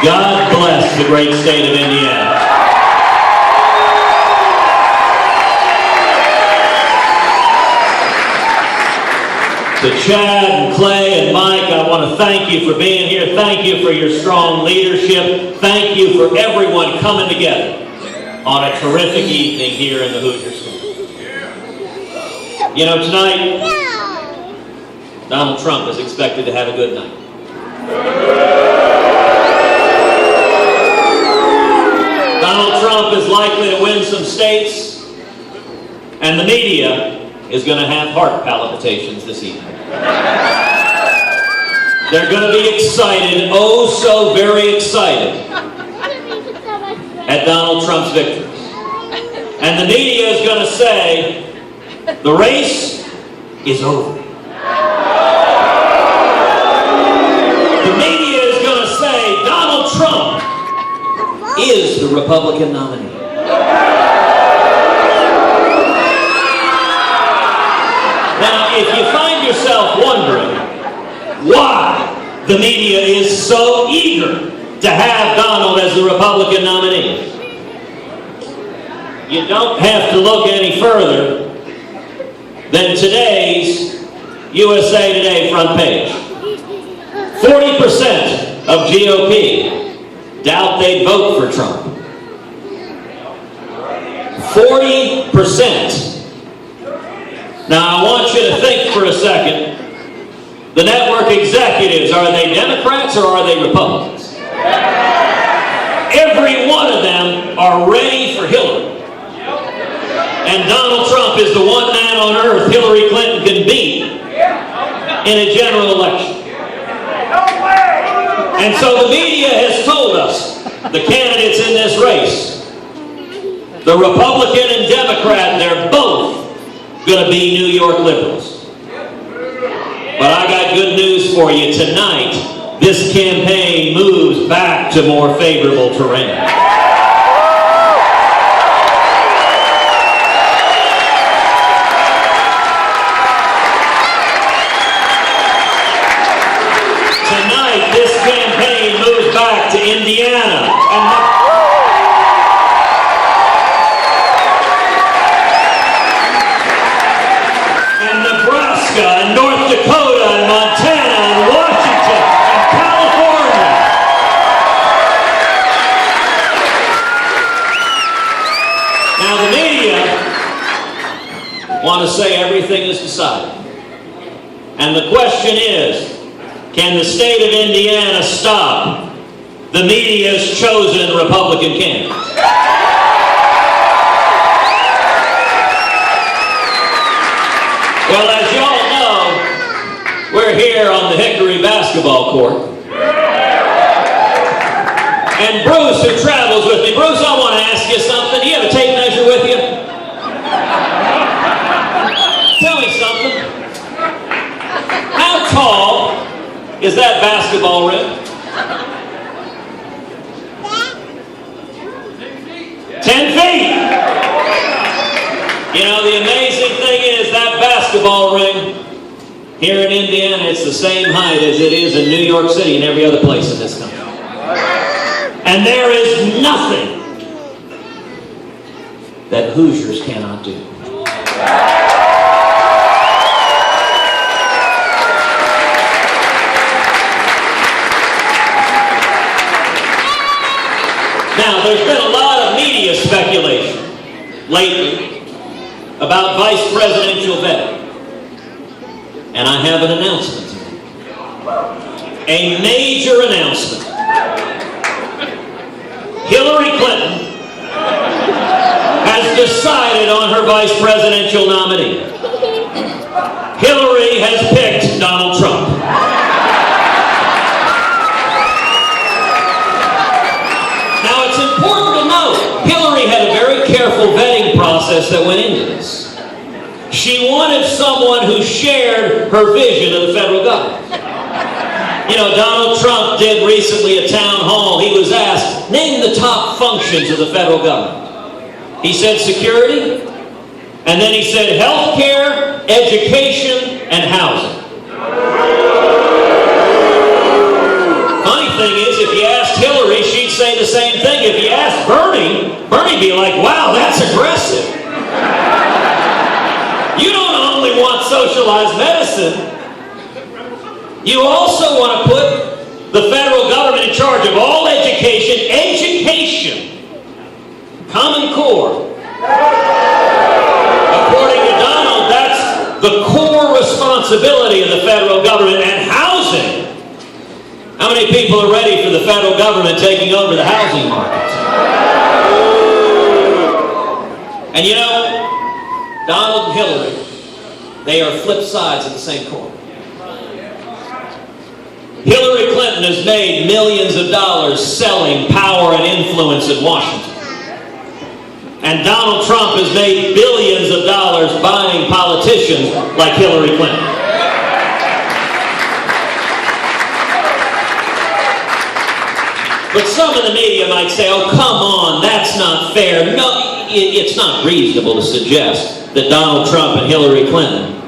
God bless the great state of Indiana. To Chad and Clay and Mike, I want to thank you for being here. Thank you for your strong leadership. Thank you for everyone coming together on a terrific evening here in the Hoosier School. You know, tonight, Donald Trump is expected to have a good night. Donald Trump is likely to win some states, and the media is going to have heart palpitations this evening. They're going to be excited, oh so very excited, at Donald Trump's victory. And the media is going to say, the race is over. The media is going to say, Donald Trump is the Republican nominee. Now, if you find yourself wondering why the media is so eager to have Donald as the Republican nominee, you don't have to look any further than today's USA Today front page. 40% of GOP doubt they'd vote for Trump. 40%. Now, I want you to think for a second. The network executives, are they Democrats or are they Republicans? Every one of them are ready for Hillary. And Donald Trump is the one man on earth Hillary Clinton can beat in a general election. And so the media has told us, the candidates in this race, the Republican and Democrat, they're both going to be New York liberals. But I got good news for you. Tonight, this campaign moves back to more favorable terrain. Tonight, this campaign moves back to Indiana. And Nebraska, and North Dakota, and Montana, and Washington, and California. Now the media want to say everything is decided. And the question is, can the state of Indiana stop the media's chosen Republican candidate? Well, as y'all know, we're here on the Hickory basketball court. And Bruce, who travels with me, Bruce, I want to ask you something. Do you have a tape measure with you? Tell me something. How tall is that basketball rim? 10 feet. You know, the amazing thing is that basketball ring here in Indiana, it's the same height as it is in New York City and every other place in this country. And there is nothing that Hoosiers cannot do. Now, there's been a lot of media speculation lately about vice presidential vetting. And I have an announcement to make. A major announcement. Hillary Clinton has decided on her vice presidential nominee. Hillary has picked Donald Trump. Now, it's important to note, Hillary had a very careful vetting process that went into this. She wanted someone who shared her vision of the federal government. You know, Donald Trump did recently a town hall. He was asked, name the top functions of the federal government. He said security, and then he said health care, education, and housing. Funny thing is, if you asked Hillary, might be like, wow, that's aggressive. You don't only want socialized medicine, you also want to put the federal government in charge of all education. Common Core. According to Donald, that's the core responsibility of the federal government. And housing. How many people are ready for the federal government taking over the housing market? And you know, Donald and Hillary, they are flip sides of the same coin. Hillary Clinton has made millions of dollars selling power and influence in Washington. And Donald Trump has made billions of dollars buying politicians like Hillary Clinton. But some of the media might say, oh, come on, that's not fair. No, it's not reasonable to suggest that Donald Trump and Hillary Clinton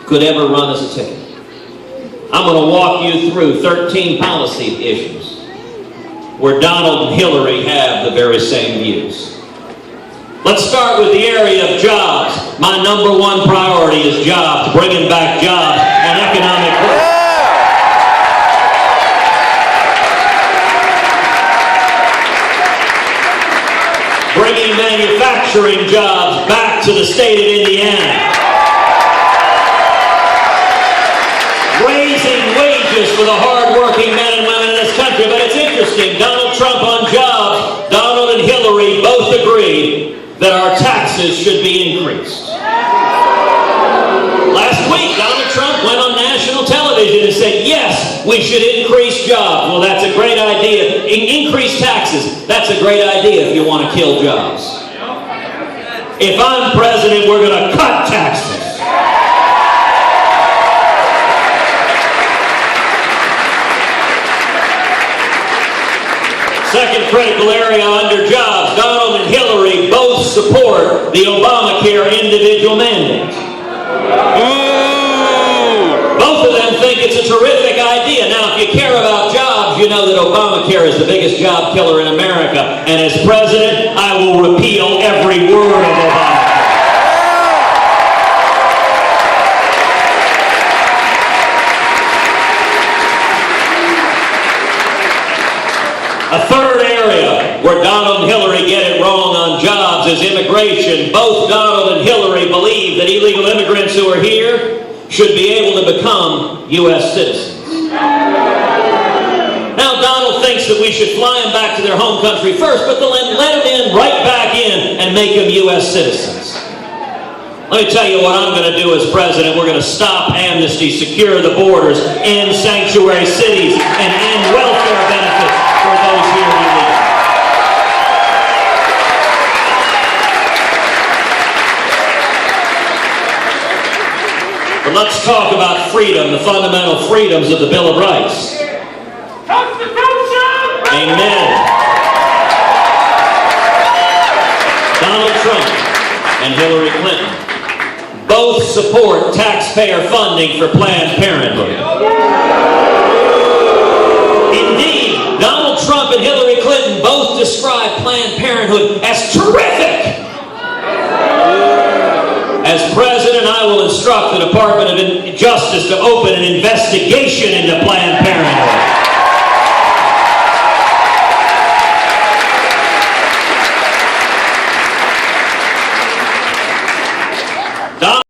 could ever run as a ticket. I'm going to walk you through 13 policy issues where Donald and Hillary have the very same views. Let's start with the area of jobs. My number one priority is jobs, bringing back jobs and economic growth. Bringing manufacturing jobs back to the state of Indiana. Raising wages for the hard-working men and women in this country. But it's interesting, Donald Trump on jobs, Donald and Hillary both agree that our taxes should be increased. Last week, Donald Trump went on national television and said, yes, we should increase jobs. Well, that's a great idea. Increase taxes. That's a great idea if you want to kill jobs. If I'm president, we're going to cut taxes. Second critical area under jobs, Donald and Hillary both support the Obamacare individual mandate. Both of them think it's a terrific idea. Now, if you care about jobs, you know that Obamacare is the biggest job killer in America. And as president, I will repeal every word of Obamacare. A third area where Donald and Hillary get it wrong on jobs is immigration. Both Donald and Hillary believe that illegal immigrants who are here should be able to become U.S. citizens. Now, Donald thinks that we should fly them back to their home country first, but then let them in, right back in, and make them U.S. citizens. Let me tell you what I'm going to do as president. We're going to stop amnesty, secure the borders, end sanctuary cities, and end welfare benefits for those here illegally. But let's talk about freedom, the fundamental freedoms of the Bill of Rights. Constitution! Amen. Donald Trump and Hillary Clinton both support taxpayer funding for Planned Parenthood. Indeed, Donald Trump and Hillary Clinton both describe Planned Parenthood as terrific. As president, I will instruct the Department of Justice to open an investigation into Planned Parenthood.